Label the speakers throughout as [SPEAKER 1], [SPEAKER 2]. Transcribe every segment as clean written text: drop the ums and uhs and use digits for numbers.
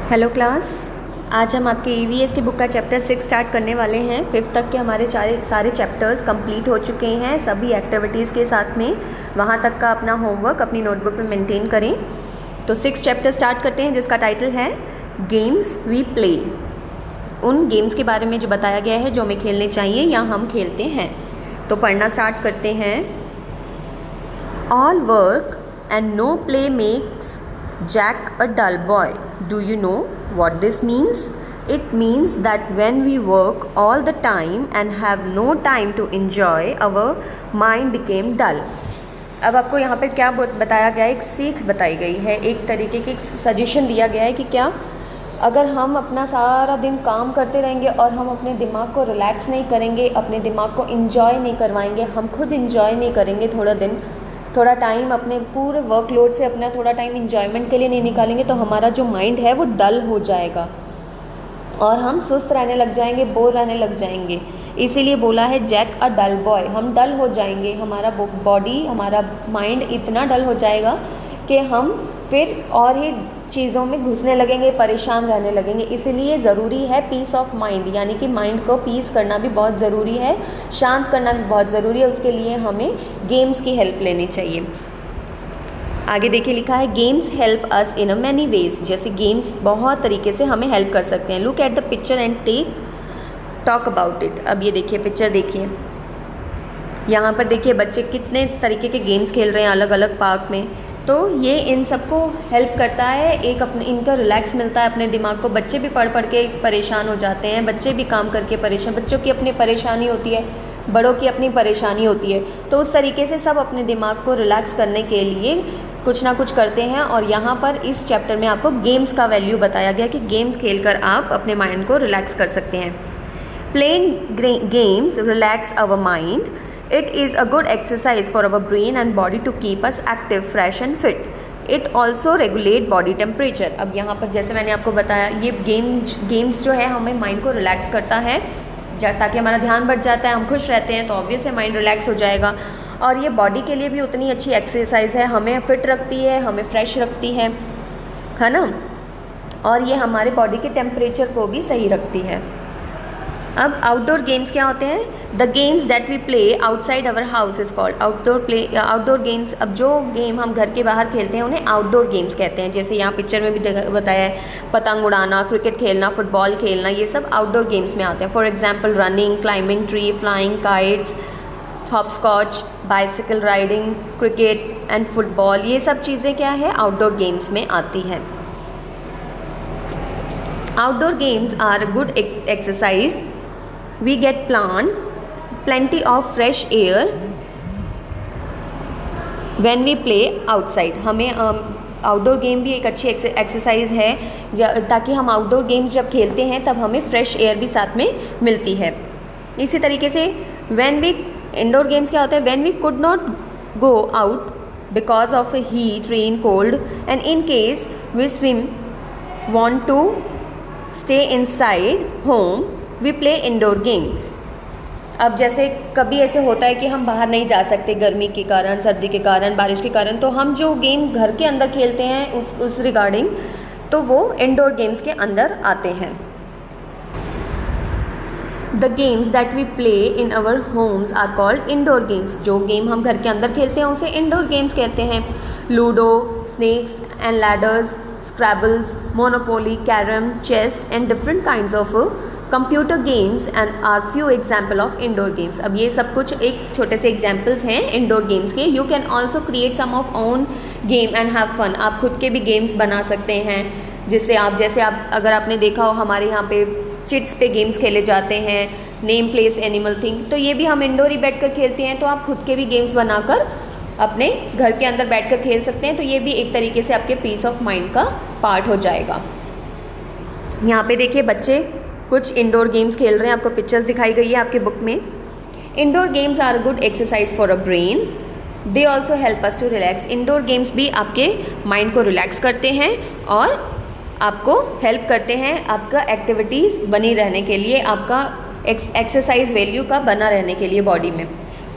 [SPEAKER 1] Hello class. आज हम आपके ईवीएस की बुक का चैप्टर 6 स्टार्ट करने वाले हैं। 5th तक के हमारे सारे चैप्टर्स कंप्लीट हो चुके हैं सभी एक्टिविटीज़ के साथ में। वहाँ तक का अपना होमवर्क अपनी नोटबुक में मेंटेन करें। तो 6 चैप्टर स्टार्ट करते हैं जिसका टाइटल है गेम्स वी प्ले। उन गेम्स के बारे में जो बताया गया है जो हमें खेलने चाहिए या हम खेलते हैं। तो पढ़ना स्टार्ट करते हैं। All work and no play makes Jack a dull boy. Do you know what this means? It means that when we work all the time and have no time to enjoy, our mind became dull. अब आपको यहाँ पे क्या बताया गया है, एक सीख बताई गई है, एक तरीके की सजेशन दिया गया है कि क्या अगर हम अपना सारा दिन काम करते रहेंगे और हम अपने दिमाग को रिलैक्स नहीं करेंगे, अपने दिमाग को इन्जॉय नहीं करवाएंगे, हम खुद इन्जॉय नहीं करेंगे, थोड़ा टाइम अपने पूरे वर्कलोड से अपना थोड़ा टाइम इन्जॉयमेंट के लिए नहीं निकालेंगे तो हमारा जो माइंड है वो डल हो जाएगा और हम सुस्त रहने लग जाएंगे, बोर रहने लग जाएंगे। इसीलिए बोला है जैक अ डल बॉय। हम डल हो जाएंगे, हमारा बॉडी, हमारा माइंड इतना डल हो जाएगा कि हम फिर और ही चीज़ों में घुसने लगेंगे, परेशान रहने लगेंगे। इसीलिए ज़रूरी है पीस ऑफ माइंड, यानी कि माइंड को पीस करना भी बहुत ज़रूरी है, शांत करना भी बहुत ज़रूरी है। उसके लिए हमें गेम्स की हेल्प लेनी चाहिए। आगे देखिए लिखा है games help us in a many ways. जैसे गेम्स बहुत तरीके से हमें हेल्प कर सकते हैं। Look at the picture and talk about it. अब ये देखिए पिक्चर देखिए, यहाँ पर देखिए बच्चे कितने तरीके के गेम्स खेल रहे हैं अलग अलग पार्क में। तो ये इन सबको हेल्प करता है, एक अपने इनका रिलैक्स मिलता है अपने दिमाग को। बच्चे भी पढ़ के परेशान हो जाते हैं, बच्चे भी काम करके परेशान, बच्चों की अपनी परेशानी होती है, बड़ों की अपनी परेशानी होती है। तो उस तरीके से सब अपने दिमाग को रिलैक्स करने के लिए कुछ ना कुछ करते हैं। और यहाँ पर इस चैप्टर में आपको गेम्स का वैल्यू बताया गया कि गेम्स खेलकर आप अपने माइंड को रिलैक्स कर सकते हैं। Playing games relax our mind. It is a good exercise for our brain and body to keep us active, fresh and fit. It also regulate body temperature. अब यहाँ पर जैसे मैंने आपको बताया ये गेम्स जो है हमें माइंड को रिलैक्स करता है ताकि हमारा ध्यान बढ़ जाता है, हम खुश रहते हैं तो ऑब्वियस है माइंड रिलैक्स हो जाएगा। और ये बॉडी के लिए भी उतनी अच्छी एक्सरसाइज है, हमें फिट रखती है, हमें फ्रेश रखती है ना। और ये हमारे बॉडी के टेम्परेचर को भी सही रखती है। अब आउटडोर गेम्स क्या होते हैं? The games that we play outside our house is called outdoor games. अब जो गेम हम घर के बाहर खेलते हैं उन्हें आउटडोर गेम्स कहते हैं। जैसे यहाँ पिक्चर में भी बताया है, पतंग उड़ाना, क्रिकेट खेलना, फुटबॉल खेलना, ये सब आउटडोर गेम्स में आते हैं। For example running, climbing tree, flying kites, hopscotch, bicycle riding, cricket and football, ये सब चीज़ें क्या है आउटडोर गेम्स में आती हैं। Outdoor games are good exercise. We get plenty of fresh air when we play outside. हमें आउटडोर गेम भी एक अच्छी एक्सरसाइज है ताकि हम आउटडोर गेम्स जब खेलते हैं तब हमें फ्रेश एयर भी साथ में मिलती है। इसी तरीके से इंडोर गेम्स क्या होता है? when we could not go out because of heat, rain, cold and in case we want to stay inside home we play indoor games. अब जैसे कभी ऐसे होता है कि हम बाहर नहीं जा सकते गर्मी के कारण, सर्दी के कारण, बारिश के कारण, तो हम जो गेम घर के अंदर खेलते हैं उस रिगार्डिंग तो वो इंडोर गेम्स के अंदर आते हैं। The games that we play in our homes are called indoor games. जो गेम हम घर के अंदर खेलते हैं उसे इंडोर गेम्स कहते हैं। Ludo, snakes and ladders, scrabbles, Monopoly, carrom, chess and different kinds of computer games and are few example of indoor games. अब ये सब कुछ एक छोटे से एग्जाम्पल्स हैं इंडोर गेम्स के। You can also create some of own game and have fun. आप खुद के भी गेम्स बना सकते हैं जिससे जैसे आप अगर आपने देखा हो हमारे यहाँ पे चिट्स पे गेम्स खेले जाते हैं, नेम प्लेस एनिमल थिंग, तो ये भी हम इंडोर ही बैठ कर खेलते हैं। तो आप खुद के भी गेम्स बनाकर अपने घर के अंदर बैठ कर खेल सकते हैं। तो ये भी एक तरीके से आपके पीस ऑफ माइंड का पार्ट हो जाएगा। यहाँ पे देखिए बच्चे कुछ इंडोर गेम्स खेल रहे हैं, आपको पिक्चर्स दिखाई गई है आपके बुक में। Indoor games are good exercise for a brain. They also help us to relax. Indoor games भी आपके माइंड को रिलैक्स करते हैं और आपको हेल्प करते हैं आपका एक्टिविटीज़ बनी रहने के लिए, आपका एक्सरसाइज वैल्यू का बना रहने के लिए बॉडी में।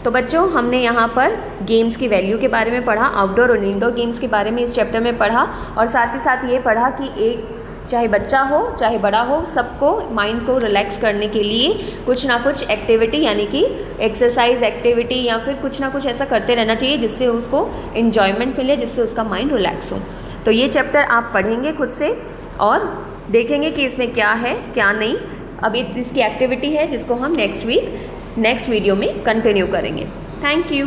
[SPEAKER 1] तो बच्चों हमने यहाँ पर गेम्स की वैल्यू के बारे में पढ़ा, आउटडोर और इंडोर गेम्स के बारे में इस चैप्टर में पढ़ा और साथ ही साथ ये पढ़ा कि एक चाहे बच्चा हो चाहे बड़ा हो, सबको माइंड को रिलैक्स करने के लिए कुछ ना कुछ एक्टिविटी यानी कि एक्सरसाइज एक्टिविटी या फिर कुछ ना कुछ ऐसा करते रहना चाहिए जिससे उसको इन्जॉयमेंट मिले, जिससे उसका माइंड रिलैक्स हो। तो ये चैप्टर आप पढ़ेंगे खुद से और देखेंगे कि इसमें क्या है क्या नहीं। अब इसकी एक्टिविटी है जिसको हम नेक्स्ट वीडियो में कंटिन्यू करेंगे। Thank you.